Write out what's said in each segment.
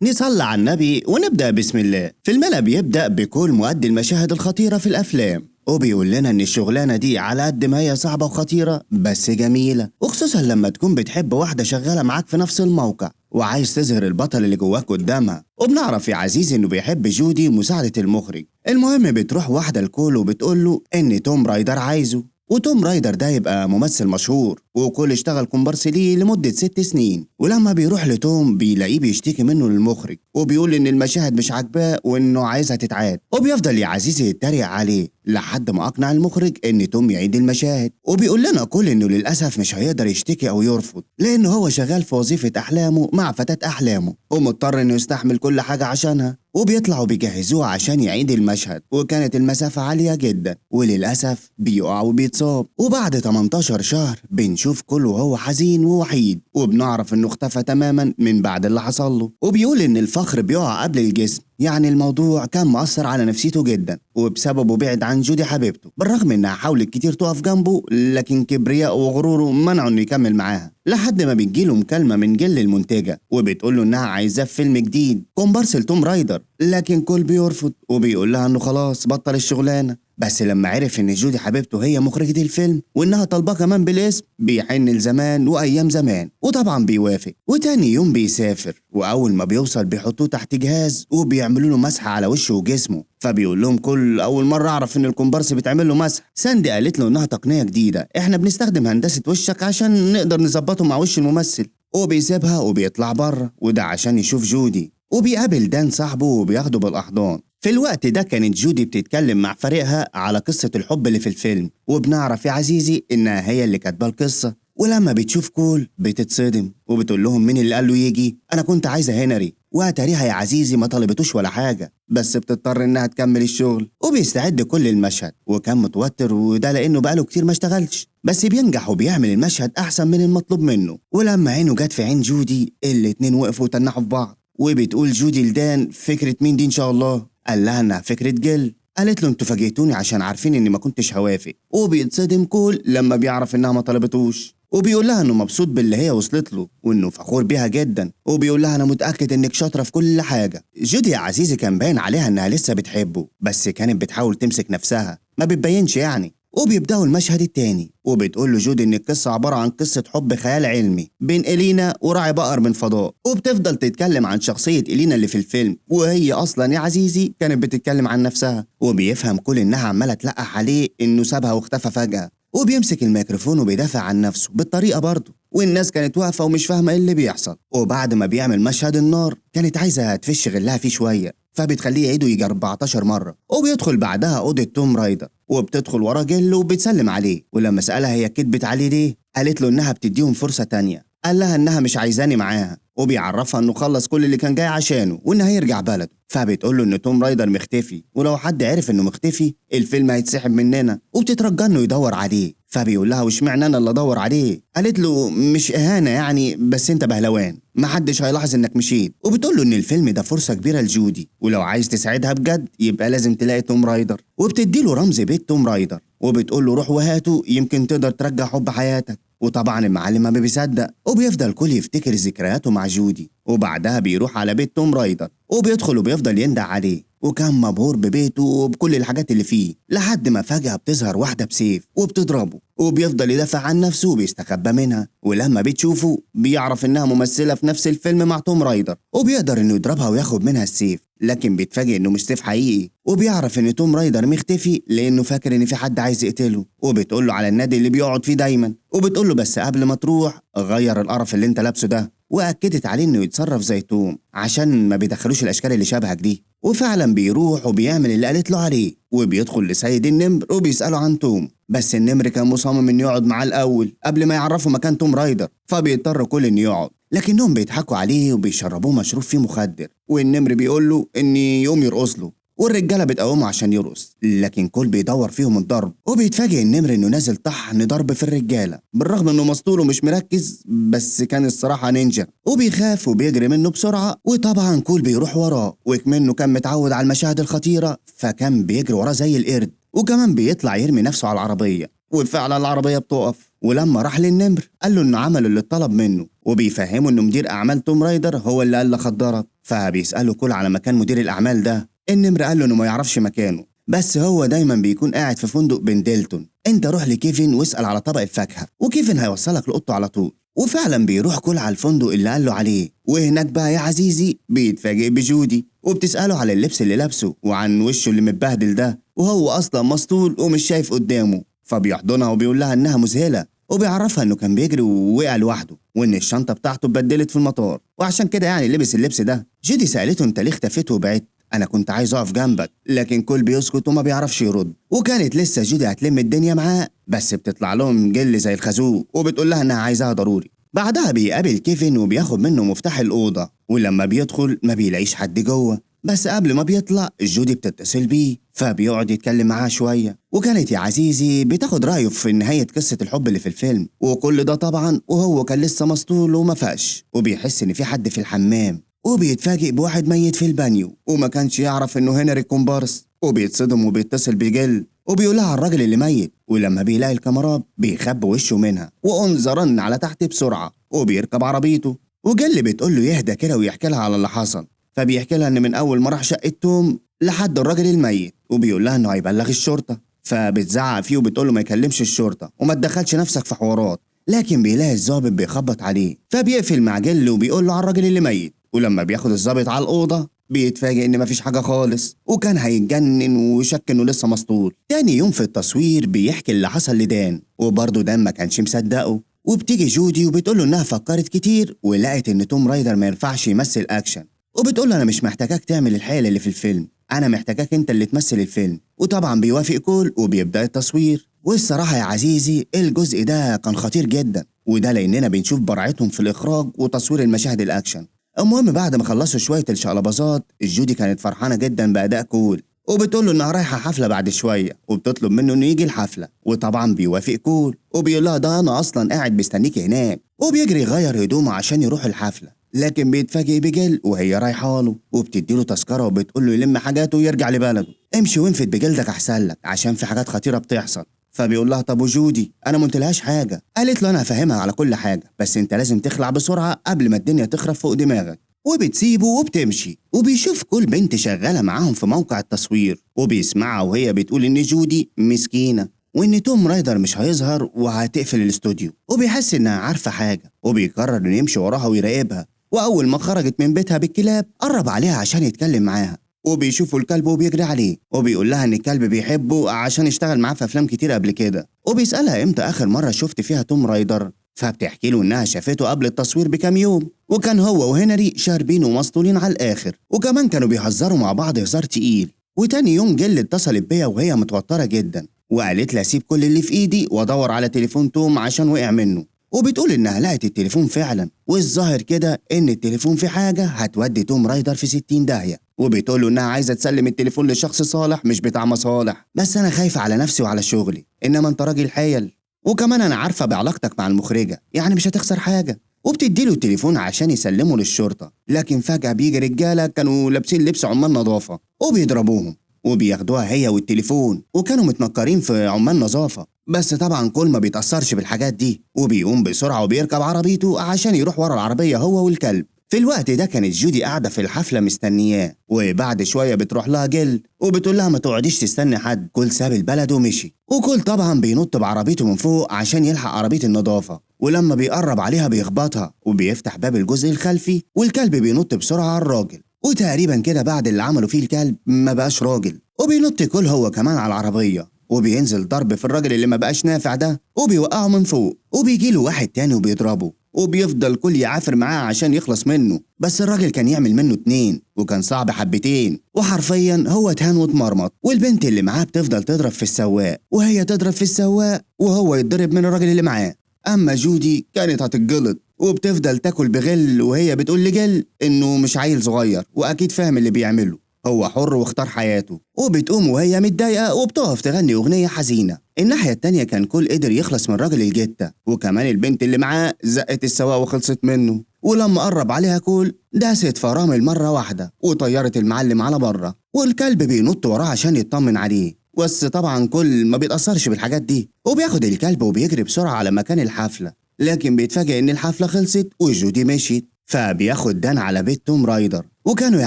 نصلي على النبي ونبدأ بسم الله. فيلمنا بيبدأ بكل مؤدي المشاهد الخطيرة في الأفلام، وبيقول لنا إن الشغلانة دي على قد ما هي صعبة وخطيرة بس جميلة، وخصوصا لما تكون بتحب واحدة شغالة معاك في نفس الموقع وعايز تظهر البطل اللي جواك قدامها. وبنعرف يا عزيزي إنه بيحب جودي مساعدة المخرج. المهم بتروح واحدة الكول وبتقول له إن توم رايدر عايزه، وتوم رايدر ده يبقى ممثل مشهور، وكل اشتغل كومبارس ليه لمدة 6 سنين. ولما بيروح لتوم بيلاقيه بيشتكي منه للمخرج، وبيقول ان المشاهد مش عاجباه وانه عايزها تتعاد، وبيفضل يا عزيزي يتريق عليه لحد ما اقنع المخرج ان توم يعيد المشاهد. وبيقول لنا كل انه للاسف مش هيقدر يشتكي او يرفض، لانه هو شغال في وظيفة احلامه مع فتاة احلامه، ومضطر انه يستحمل كل حاجة عشانها. وبيطلعوا بيجهزوه عشان يعيد المشهد، وكانت المسافة عالية جدا، وللأسف بيقع وبيتصاب. وبعد 18 شهر بنشوف كله وهو حزين ووحيد، وبنعرف انه اختفى تماما من بعد اللي حصل له. وبيقول ان الفخر بيقع قبل الجسم، يعني الموضوع كان مؤثر على نفسيته جدا، وبسببه بعد عن جودي حبيبته، بالرغم انها حاولت كتير تقف جنبه، لكن كبرياء وغروره منعه انه يكمل معاها. لحد ما بتجيله مكالمة من جل المنتجة وبتقول له انها عايزاه في فيلم جديد كومبارس لتوم رايدر، لكن كول بيرفض وبيقول لها انه خلاص بطل الشغلانة. بس لما عرف ان جودي حبيبته هي مخرجة الفيلم وانها طالباه كمان بالاسم، بيحن لزمان وايام زمان، وطبعا بيوافق. وتاني يوم بيسافر، واول ما بيوصل بيحطوه تحت جهاز وبيعملوا له مسح على وشه وجسمه. فبيقول لهم كل اول مره اعرف ان الكومبارس بيتعمل له مسح. ساندي قالت له انها تقنيه جديده، احنا بنستخدم هندسه وشك عشان نقدر نظبطه مع وش الممثل. وبيسيبها وبيطلع بره، وده عشان يشوف جودي. وبيقابل دان صاحبه وبياخده بالاحضان. في الوقت ده كانت جودي بتتكلم مع فريقها على قصة الحب اللي في الفيلم، وبنعرف يا عزيزي إنها هي اللي كاتبة القصة. ولما بتشوف كول بتتصدم وبتقول لهم مين اللي قال له يجي، أنا كنت عايزة هنري. وأتاريها يا عزيزي ما طلبتوش ولا حاجة، بس بتضطر إنها تكمل الشغل. وبيستعد كل المشهد وكان متوتر، وده لأنه بقاله كتير ما اشتغلش، بس بينجح وبيعمل المشهد أحسن من المطلوب منه. ولما عينه جت في عين جودي الاتنين وقفوا وتنحوا في بعض. وبتقول جودي لدان فكرة مين دي إن شاء الله؟ قال لها انها فكرة جل. قالت له انتوا فاجئتوني عشان عارفين اني ما كنتش هوافق. وبيتصدم كول لما بيعرف انها ما طلبتوش، وبيقول لها انه مبسوط باللي هي وصلت له وانه فخور بيها جدا. وبيقول لها انا متاكد انك شاطره في كل حاجه. جودي يا عزيزي كان باين عليها انها لسه بتحبه، بس كانت بتحاول تمسك نفسها، ما بتبينش يعني. وبيبداوا المشهد التاني، وبتقول له جودي ان القصه عباره عن قصه حب خيال علمي بين إلينا وراعي بقر من فضاء. وبتفضل تتكلم عن شخصيه إلينا اللي في الفيلم، وهي اصلا يا عزيزي كانت بتتكلم عن نفسها. وبيفهم كل انها عماله تلقح عليه انه سابها واختفى فجاه. وبيمسك الميكروفون وبيدافع عن نفسه بالطريقه برضه، والناس كانت واقفه ومش فاهمه ايه اللي بيحصل. وبعد ما بيعمل مشهد النار كانت عايزه تفش غلها فيه شويه، فبتخليه يعيده يجي 14 مرة. وبيدخل بعدها أوضة توم رايدر، وبتدخل ورا جيل وبتسلم عليه. ولما سألها هي كدبت عليه ليه، قالت له إنها بتديهم فرصة تانية. قال لها إنها مش عايزاني معاها، وبيعرفها إنه خلص كل اللي كان جاي عشانه وإنه هيرجع بلده. فبتقول له إن توم رايدر مختفي، ولو حد عرف إنه مختفي الفيلم هيتسحب مننا، وبتترجى إنه يدور عليه. فبيقول لها واشمعنى انا اللي ادور عليه؟ قالت له مش اهانه يعني، بس انت بهلوان محدش هيلاحظ انك مشيت. وبتقول له ان الفيلم ده فرصه كبيره لجودي، ولو عايز تساعدها بجد يبقى لازم تلاقي توم رايدر. وبتدي له رمز بيت توم رايدر، وبتقول له روح وهاته يمكن تقدر ترجع حب حياتك. وطبعا المعلم ما بيصدق، وبيفضل كل يفتكر ذكرياته مع جودي. وبعدها بيروح على بيت توم رايدر، وبيدخل وبيفضل يندع عليه، وكان مبهور ببيته وبكل الحاجات اللي فيه، لحد ما فجأة بتظهر واحدة بسيف وبتضربه، وبيفضل يدافع عن نفسه وبيستخبى منها. ولما بتشوفه بيعرف انها ممثلة في نفس الفيلم مع توم رايدر، وبيقدر انه يضربها وياخد منها السيف، لكن بيتفاجئ انه مش سيف حقيقي. وبيعرف ان توم رايدر مختفي لانه فاكر ان في حد عايز يقتله. وبتقول له على النادي اللي بيقعد فيه دايما، وبتقول له بس قبل ما تروح غير القرف اللي انت لابسه ده. واكدت عليه انه يتصرف زي توم عشان ما بيدخلوش الاشكال اللي شبهك دي. وفعلا بيروح وبيعمل اللي قالت له عليه، وبيدخل لسيد النمر وبيسأله عن توم، بس النمر كان مصمم انه يقعد معاه الاول قبل ما يعرفوا مكان توم رايدر، فبيضطر كل انه يقعد، لكنهم بيضحكوا عليه وبيشربوه مشروب فيه مخدر. والنمر بيقول له ان يقوم يرقص له، والرجاله بتقومه عشان يرقص، لكن كل بيدور فيهم الضرب. وبيتفاجئ النمر انه نازل طحن ضرب في الرجاله، بالرغم انه مسطول ومش مركز، بس كان الصراحه نينجا. وبيخاف وبيجري منه بسرعه، وطبعا كول بيروح وراه، وكمنه كان متعود على المشاهد الخطيره فكان بيجري وراه زي القرد. وكمان بيطلع يرمي نفسه على العربيه، وفعلا العربية بتقف. ولما راح للنمر قال له انه عمل اللي اتطلب منه، وبيفهمه انه مدير اعمال توم رايدر هو اللي قال له خدرك. فبيسأله كل على مكان مدير الاعمال ده. النمر قال له انه ما يعرفش مكانه، بس هو دايما بيكون قاعد في فندق بندلتون. انت روح لكيفن واسأل على طبق الفاكهة، وكيفن هيوصلك لأوضته على طول. وفعلا بيروح كل على الفندق اللي قال له عليه. وهناك بقى يا عزيزي بيتفاجئ بجودي، وبتسأله على اللبس اللي لابسه وعن وشه اللي متبهدل ده، وهو اصلا مسطول ومش شايف قدامه. فبيحضنها وبيقول لها انها مذهلة، وبيعرفها انه كان بيجري ووقع لوحده، وان الشنطة بتاعته اتبدلت في المطار، وعشان كده يعني لبس اللبس ده. جودي سألته انت ليه اختفيت وبعدت؟ انا كنت عايز اقف جنبك، لكن كل بيسكت وما بيعرفش يرد. وكانت لسه جودي هتلم الدنيا معاه، بس بتطلع لهم جل زي الخازوق وبتقول لها انها عايزاها ضروري. بعدها بيقابل كيفن وبياخد منه مفتاح الأوضة، ولما بيدخل ما بيلاقيش حد جوه. بس قبل ما بيطلع جودي بتتصل بيه، فبيقعد يتكلم معاها شوية. وكانت يا عزيزي بتاخد رأيه في نهاية قصة الحب اللي في الفيلم، وكل ده طبعا وهو كان لسه مسطول وما فاش، وبيحس ان في حد في الحمام، وبيتفاجئ بواحد ميت في البانيو، وما كانش يعرف انه هنري كومبارس. وبيتصدم وبيتصل بجل وبيقولها على الراجل اللي ميت. ولما بيلاقي الكاميرات بيخبي وشه منها، وانظرن على تحت بسرعة وبيركب عربيته. وجل بتقول له يهدى كده ويحكي لها على اللي حصل. فبيحكي لها ان من اول ما راح شقة توم لحد الراجل الميت، وبيقول لها انه هيبلغ الشرطة. فبتزعق فيه وبتقول له ما يكلمش الشرطة وما تدخلش نفسك في حوارات. لكن بيلاقي الضابط بيخبط عليه، فبيقفل مع جل وبيقول له على الراجل اللي ميت. ولما بياخد الضابط على الأوضة بيتفاجئ ان مفيش حاجة خالص، وكان هيتجنن وشك انه لسه مسطول. تاني يوم في التصوير بيحكي اللي حصل لدان، وبرضه دان ما كانش مصدقه. وبتيجي جودي وبتقول له انها فكرت كتير ولقت ان توم رايدر ما ينفعش يمثل اكشن، وبتقول له انا مش محتاجاك تعمل الحيل اللي في الفيلم، انا محتاجاك انت اللي تمثل الفيلم. وطبعا بيوافق كول وبيبدأ التصوير. والصراحة يا عزيزي الجزء ده كان خطير جدا، وده لاننا بنشوف براعتهم في الاخراج وتصوير المشاهد الاكشن. المهم بعد ما خلصوا شوية الشقلباظات، جودي كانت فرحانة جدا بأداء كول، وبتقول له انها رايحة حفلة بعد شوية، وبتطلب منه انه يجي الحفلة. وطبعا بيوافق كول وبيقول لها ده انا اصلا قاعد مستنيكي هناك. وبيجري يغير هدومه عشان يروح الحفلة، لكن بيتفاجئ بجل وهي رايحة له، وبتديله تذكرة وبتقول له يلم حاجاته ويرجع لبلده. امشي وانفد بجلدك احسن لك عشان في حاجات خطيرة بتحصل. فبيقول لها طب وجودي؟ انا ما قلتلهاش حاجة. قالت له انا هفهمها على كل حاجة، بس انت لازم تخلع بسرعة قبل ما الدنيا تخرب فوق دماغك. وبتسيبه وبتمشي، وبيشوف كل بنت شغالة معاهم في موقع التصوير، وبيسمعها وهي بتقول ان جودي مسكينة وان توم رايدر مش هيظهر وهتقفل الاستوديو. وبيحس انها عارفة حاجة، وبيقرر انه يمشي وراها ويراقبها. واول ما خرجت من بيتها بالكلاب قرب عليها عشان يتكلم معاها، وبيشوفوا الكلب وبيجري عليه، وبيقول لها ان الكلب بيحبه عشان اشتغل معاه في افلام كتير قبل كده. وبيسألها امتى اخر مرة شفت فيها توم رايدر، فبتحكي له انها شافته قبل التصوير بكام يوم، وكان هو وهنري شاربين ومسطولين على الاخر، وكمان كانوا بيهزروا مع بعض هزار تقيل. وتاني يوم جل اتصلت بيها وهي متوترة جدا، وقالت لها سيب كل اللي في ايدي وادور على تليفون توم عشان وقع منه. وبتقول انها لقت التليفون فعلا، والظاهر كده ان التليفون في حاجة هتودي توم رايدر في 60 داهية. وبتقول له انها عايزة تسلم التليفون لشخص صالح مش بتاع مصالح، بس انا خايفة على نفسي وعلى شغلي، انما انت راجل حيل، وكمان انا عارفة بعلاقتك مع المخرجة يعني مش هتخسر حاجة. وبتديله التليفون عشان يسلمه للشرطة، لكن فجأة بيجي رجالة كانوا لابسين لبس عمال نظافة وبيضربوهم، وبياخدوها هي والتليفون، وكانوا متنكرين في عمال نظافة. بس طبعا كل ما بيتأثرش بالحاجات دي، وبيقوم بسرعة وبيركب عربيته عشان يروح ورا العربية هو والكلب. في الوقت ده كانت جودي قاعدة في الحفلة مستنياه، وبعد شوية بتروح لها جل وبتقول لها ما تقعديش تستني حد، كل ساب البلد ومشي. وكل طبعا بينط بعربيته من فوق عشان يلحق عربية النظافة، ولما بيقرب عليها بيخبطها وبيفتح باب الجزء الخلفي، والكلب بينط بسرعة على الراجل. وتقريبا كده بعد اللي عمله فيه الكلب ما بقاش راجل، وبينط كل هو كمان على العربية، وبينزل ضرب في الراجل اللي ما بقاش نافع ده وبيوقعه من فوق. وبيجيله واحد تاني وبيضربه، وبيفضل كل يعافر معاه عشان يخلص منه، بس الراجل كان يعمل منه 2 وكان صعب حبتين، وحرفيا هو اتهان واتمرمط. والبنت اللي معاه بتفضل تضرب في السواق، وهي تضرب في السواق وهو يتضرب من الراجل اللي معاه. اما جودي كانت هتتجلط وبتفضل تاكل بغل، وهي بتقول لجل انه مش عيل صغير واكيد فاهم اللي بيعمله، هو حر واختار حياته. وبتقوم وهي متضايقه وبتقف تغني اغنيه حزينه. الناحيه التانيه كان كل قدر يخلص من راجل الجته، وكمان البنت اللي معاه زقت السواق وخلصت منه. ولما قرب عليها كول داست فرامل مره واحده وطيرت المعلم على بره، والكلب بينط وراه عشان يطمن عليه. بس طبعا كل ما بيتأثرش بالحاجات دي، وبياخد الكلب وبيجري بسرعة على مكان الحفلة. لكن بيتفاجئ إن الحفلة خلصت وجودي مشيت، فبياخد دان على بيت توم رايدر. وكانوا يا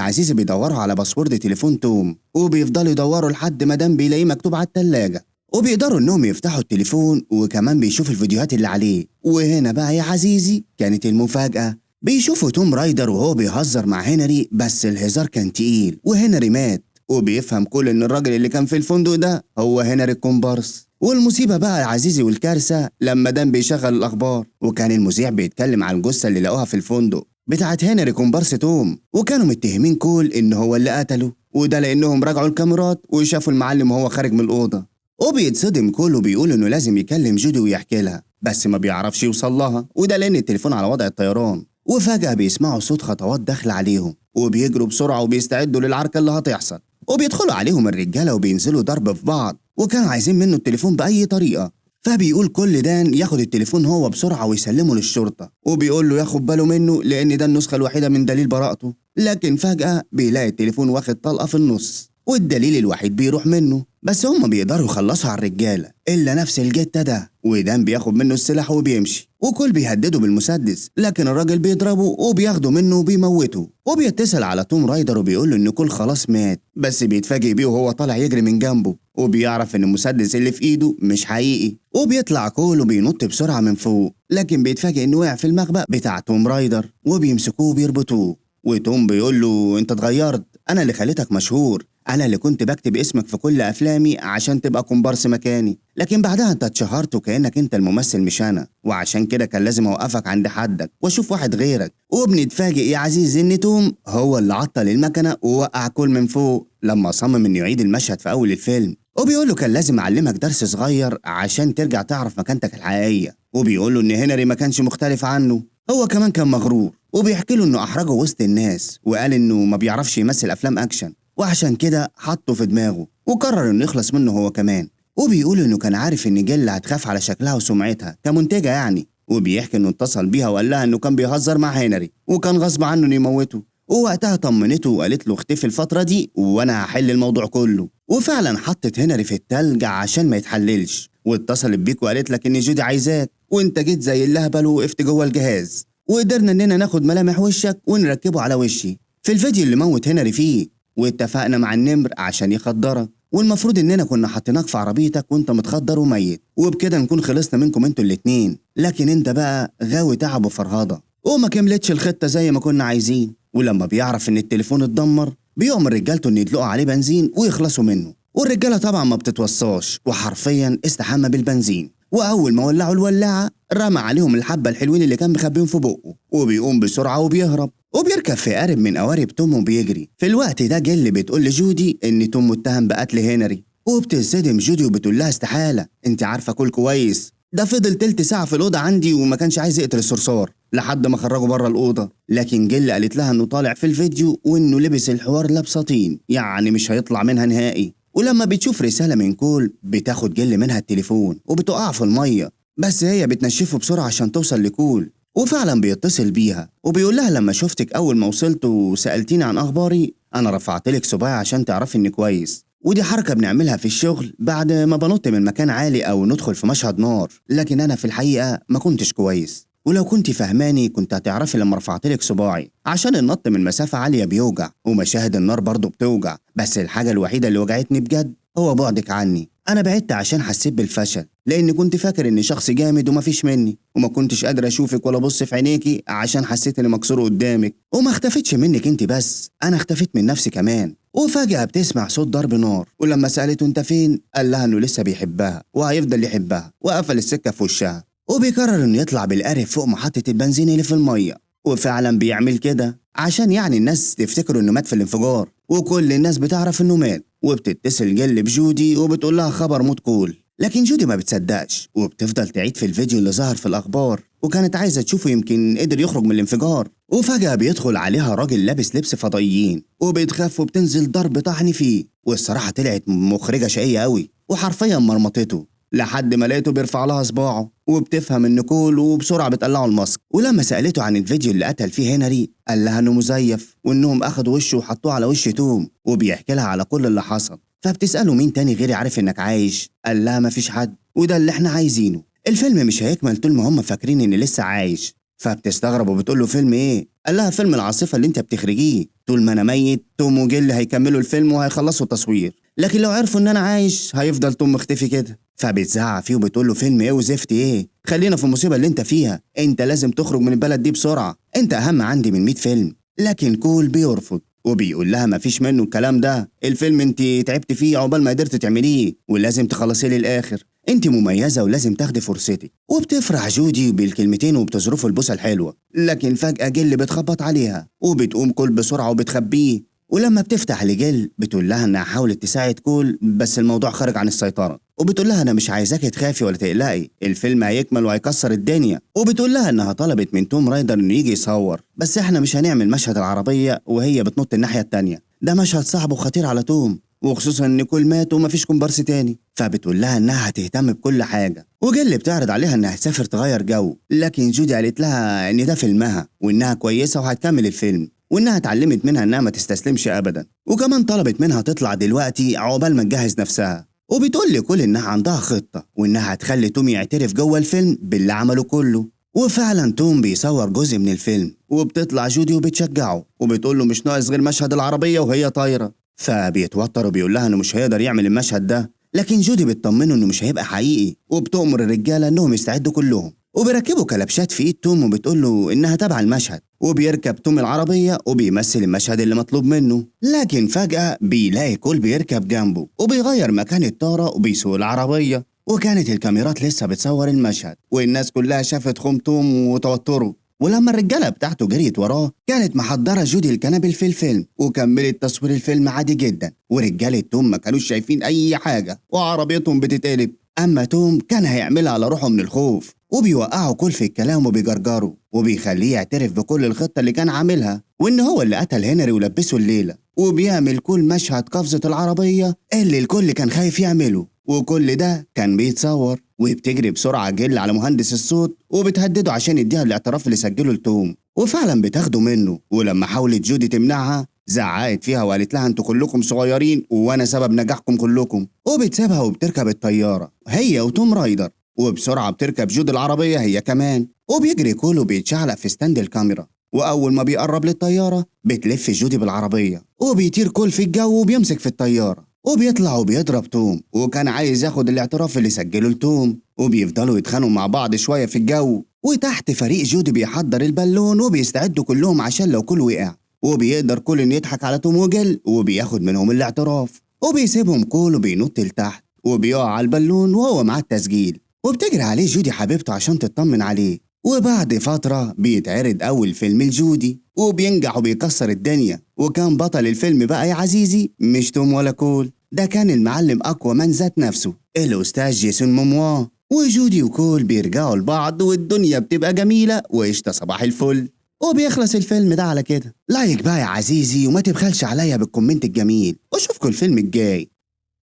عزيزي بيدوروا على باسورد تليفون توم، وبيفضلوا يدوروا لحد ما دان بيلاقيه مكتوب على التلاجة، وبيقدروا انهم يفتحوا التليفون وكمان بيشوفوا الفيديوهات اللي عليه. وهنا بقى يا عزيزي كانت المفاجأة. بيشوفوا توم رايدر وهو بيهزر مع هنري، بس الهزار كان تقيل وهنري مات. وبيفهم كل ان الراجل اللي كان في الفندق ده هو هنري الكومبارس. والمصيبة بقى يا عزيزي والكارثة لما دان بيشغل الأخبار، وكان المذيع بيتكلم عن الجثة اللي لقوها في الفندق بتاعت هنري كومبارس توم، وكانوا متهمين كول إن هو اللي قتله، وده لأنهم راجعوا الكاميرات وشافوا المعلم وهو خارج من الأوضة. وبيتصدم كول وبيقول إنه لازم يكلم جودي ويحكي لها، بس ما بيعرفش يوصل لها، وده لأن التليفون على وضع الطيران. وفجأة بيسمعوا صوت خطوات داخلة عليهم، وبيجروا بسرعة وبيستعدوا للعركة اللي هتحصل. وبيدخلوا عليهم الرجالة وبينزلوا ضرب في بعض، وكانوا عايزين منه التليفون بأي طريقة. فبيقول كل دان ياخد التليفون هو بسرعة ويسلمه للشرطة، وبيقول له ياخد باله منه لأن ده النسخة الوحيدة من دليل براءته. لكن فجأة بيلاقي التليفون واخد طلقة في النص، والدليل الوحيد بيروح منه. بس هم بيقدروا يخلصوا على الرجالة إلا نفس الجتة ده، ودان بياخد منه السلاح وبيمشي، وكل بيهدده بالمسدس، لكن الراجل بيضربه وبياخده منه وبيموته. وبيتصل على توم رايدر وبيقول له إن كل خلاص مات، بس بيتفاجئ بيه وهو طالع يجري من جنبه، وبيعرف إن المسدس اللي في إيده مش حقيقي. وبيطلع كول وبينط بسرعة من فوق، لكن بيتفاجئ إنه وقع في المخبأ بتاع توم رايدر، وبيمسكوه وبيربطوه. وتوم بيقول له أنت اتغيرت، أنا اللي خليتك مشهور، أنا اللي كنت بكتب اسمك في كل أفلامي عشان تبقى كومبارس مكاني، لكن بعدها أنت اتشهرت وكأنك أنت الممثل مش أنا، وعشان كده كان لازم أوقفك عند حدك وأشوف واحد غيرك. وبنتفاجئ يا عزيزي إن توم هو اللي عطل المكنة ووقع كل من فوق لما صمم إنه يعيد المشهد في أول الفيلم. وبيقول له كان لازم أعلمك درس صغير عشان ترجع تعرف مكانتك الحقيقية. وبيقول له إن هنري ما كانش مختلف عنه، هو كمان كان مغرور، وبيحكي له إنه أحرجه وسط الناس وقال إنه ما بيعرفش يمثل أفلام أكشن، وعشان كده حطه في دماغه وقرر انه يخلص منه هو كمان. وبيقول انه كان عارف ان جيل هتخاف على شكلها وسمعتها كمنتجة يعني، وبيحكي انه اتصل بيها وقال لها انه كان بيهزر مع هنري وكان غصب عنه انه يموته. ووقتها طمنته وقالت له اختفي الفترة دي وانا هحل الموضوع كله. وفعلا حطت هنري في التلج عشان ما يتحللش، واتصلت بيك وقالت لك ان جودي عايزاك، وانت جيت زي اللهبل ووقفت جوه الجهاز، وقدرنا اننا ناخد ملامح وشك ونركبه على وشي في الفيديو اللي موت هنري فيه، واتفقنا مع النمر عشان يخدرك، والمفروض اننا كنا حاطيناك في عربيتك وانت متخدر وميت، وبكده نكون خلصنا منكم انتوا الاتنين. لكن انت بقى غاوي تعب وفرهضه وما كملتش الخطه زي ما كنا عايزين. ولما بيعرف ان التليفون اتدمر بيؤمر رجالته ان يدلقوا عليه بنزين ويخلصوا منه، والرجاله طبعا ما بتتوصاش وحرفيا استحمى بالبنزين. واول ما ولعوا الولاعه رمى عليهم الحبه الحلوين اللي كان مخبيهم في بقه، وبيقوم بسرعه وبيهرب، وبيركب في قارب من قوارب توم وبيجري. في الوقت ده جيل بتقول لجودي ان توم متهم بقتل هنري، وبتصدم جودي وبتقول لها استحاله، انت عارفه كل كويس، ده فضل تلت ساعه في الاوضه عندي وما كانش عايز يقتل الصرصار لحد ما خرجه بره الاوضه. لكن جيل قالت لها انه طالع في الفيديو وانه لبس الحوار لبسطين، يعني مش هيطلع منها نهائي. ولما بتشوف رساله من كول بتاخد جيل منها التليفون وبتقع في الميه، بس هي بتنشفه بسرعه عشان توصل لكول، وفعلا بيتصل بيها وبيقول لها لما شفتك اول ما وصلت وسالتيني عن اخباري انا رفعت لك صباعي عشان تعرفي اني كويس، ودي حركه بنعملها في الشغل بعد ما بنط من مكان عالي او ندخل في مشهد نار، لكن انا في الحقيقه ما كنتش كويس، ولو كنت فهماني كنت هتعرفي لما رفعت لك صباعي عشان النط من مسافه عاليه بيوجع، ومشاهد النار برضه بتوجع، بس الحاجه الوحيده اللي وجعتني بجد هو بعدك عني. انا بعدت عشان حسيت بالفشل، لاني كنت فاكر اني شخص جامد ومفيش مني، وما كنتش قادر اشوفك ولا ابص في عينيكي عشان حسيت اني مكسور قدامك. وما اختفتش منك انت بس، انا اختفيت من نفسي كمان. وفجأة بتسمع صوت ضرب نار، ولما سألته انت فين قال لها انه لسه بيحبها وهيفضل يحبها، وقفل السكة في وشها. وبيقرر انه يطلع بالقارب فوق محطة البنزين اللي في المية، وفعلا بيعمل كده عشان يعني الناس تفتكر انه مات في الانفجار، وكل الناس بتعرف انه مات. وبتتصل جل بجودي وبتقول لها خبر موت كول، لكن جودي ما بتصدقش وبتفضل تعيد في الفيديو اللي ظهر في الاخبار، وكانت عايزه تشوفه يمكن قدر يخرج من الانفجار. وفجاه بيدخل عليها راجل لابس لبس فضائيين، وبتخاف وبتنزل ضرب طحن فيه، والصراحه طلعت مخرجه شقيه قوي وحرفيا مرمطته لحد ما لقيته بيرفع لها صباعه، وبتفهم ان كول وبسرعه بتقلعه الماسك. ولما سالته عن الفيديو اللي قتل فيه هنري قال لها انه مزيف، وانهم اخدوا وشه وحطوه على وش توم، وبيحكي لها على كل اللي حصل. فبتسأله مين تاني غيري عارف انك عايش؟ قال لها مفيش حد، وده اللي احنا عايزينه. الفيلم مش هيكمل طول ما هم فاكرين اني لسه عايش. فبتستغرب وبتقول له فيلم ايه؟ قال لها فيلم العاصفة اللي انت بتخرجيه. طول ما انا ميت توم وجيل هيكملوا الفيلم وهيخلصوا تصوير، لكن لو عرفوا ان انا عايش هيفضل توم مختفي كده. فبتزعق فيه وبتقول له فيلم ايه وزفت ايه؟ خلينا في المصيبة اللي انت فيها، انت لازم تخرج من البلد دي بسرعة، انت اهم عندي من 100 فيلم. لكن كول بيرفض وبيقول لها مفيش منه الكلام ده، الفيلم انت تعبت فيه عقبال ما قدرت تعمليه ولازم تخلصيه للاخر، انت مميزة ولازم تاخدي فرصتك. وبتفرح جودي بالكلمتين وبتظرفه البوسة الحلوة، لكن فجأة جيل بتخبط عليها وبتقوم كول بسرعة وبتخبيه. ولما بتفتح لجيل بتقول لها انها حاولت تساعد كول بس الموضوع خارج عن السيطرة، وبتقول لها انا مش عايزاكي تخافي ولا تقلقي، الفيلم هيكمل وهيكسر الدنيا. وبتقول لها انها طلبت من توم رايدر انه يجي يصور، بس احنا مش هنعمل مشهد العربية وهي بتنط الناحية التانية، ده مشهد صعب وخطير على توم، وخصوصا ان كل مات ومفيش كومبارس تاني. فبتقول لها انها هتهتم بكل حاجه، وجل بتعرض عليها انها تسافر تغير جو، لكن جودي قالت لها ان ده فيلمها وانها كويسه وهتكمل الفيلم، وانها اتعلمت منها انها ما تستسلمش ابدا، وكمان طلبت منها تطلع دلوقتي عقبال ما تجهز نفسها. وبتقول لكل انها عندها خطه وانها هتخلي توم يعترف جوه الفيلم باللي عمله كله. وفعلا توم بيصور جزء من الفيلم، وبتطلع جودي وبتشجعه وبتقول له مش ناقص غير مشهد العربيه وهي طايره. فبيتوتر وبيقول لها انه مش هيقدر يعمل المشهد ده، لكن جودي بتطمنه انه مش هيبقى حقيقي، وبتؤمر الرجاله انهم يستعدوا كلهم، وبيركبوا كلبشات في ايد توم وبتقول له انها تابعه المشهد، وبيركب توم العربيه وبيمثل المشهد اللي مطلوب منه. لكن فجاه بيلاقي كول بيركب جنبه وبيغير مكان الطاره وبيسوق العربيه، وكانت الكاميرات لسه بتصور المشهد والناس كلها شافت خوم توم وتوتره. ولما الرجاله بتاعته جريت وراه كانت محضره جودي الكنابل في الفيلم وكملت تصوير الفيلم عادي جدا، ورجاله توم ما كانوش شايفين اي حاجه وعربيتهم بتتقلب. اما توم كان هيعملها على روحه من الخوف، وبيوقعوا كل في الكلام وبيجرجروا وبيخليه يعترف بكل الخطه اللي كان عاملها، وان هو اللي قتل هنري ولبسه الليله، وبيعمل كل مشهد قفزه العربيه اللي الكل كان خايف يعمله، وكل ده كان بيتصور. وبتجري بسرعة جيل على مهندس الصوت وبتهدده عشان يديها الاعتراف اللي سجله لتوم، وفعلا بتاخده منه. ولما حاولت جودي تمنعها زعقت فيها وقالت لها انتوا كلكم صغيرين وانا سبب نجاحكم كلكم، وبتسيبها وبتركب الطيارة هي وتوم رايدر، وبسرعة بتركب جودي العربية هي كمان، وبيجري كله بيتشعلق في ستاند الكاميرا. واول ما بيقرب للطيارة بتلف جودي بالعربية وبيطير كل في الجو وبيمسك في الطيارة وبيطلع وبيضرب توم، وكان عايز ياخد الاعتراف اللي سجله لتوم، وبيفضلوا يتخانقوا مع بعض شوية في الجو. وتحت فريق جودي بيحضر البالون وبيستعدوا كلهم عشان لو كل وقع، وبيقدر كل إن يضحك على توم وجيل وبياخد منهم الاعتراف، وبيسيبهم كل وبينط لتحت وبيقع على البالون وهو معاه التسجيل، وبتجري عليه جودي حبيبته عشان تطمن عليه. وبعد فترة بيتعرض أول فيلم لجودي وبينجح وبيكسر الدنيا، وكان بطل الفيلم بقى يا عزيزي مش توم ولا كول، ده كان المعلم أقوى من ذات نفسه الأستاذ جيسون موموا. وجودي وكول بيرجعوا لبعض والدنيا بتبقى جميلة وقشطة صباح الفل. وبيخلص الفيلم ده على كده. لايك بقى يا عزيزي وما تبخلش عليا بالكومنت الجميل، واشوفكوا الفيلم الجاي.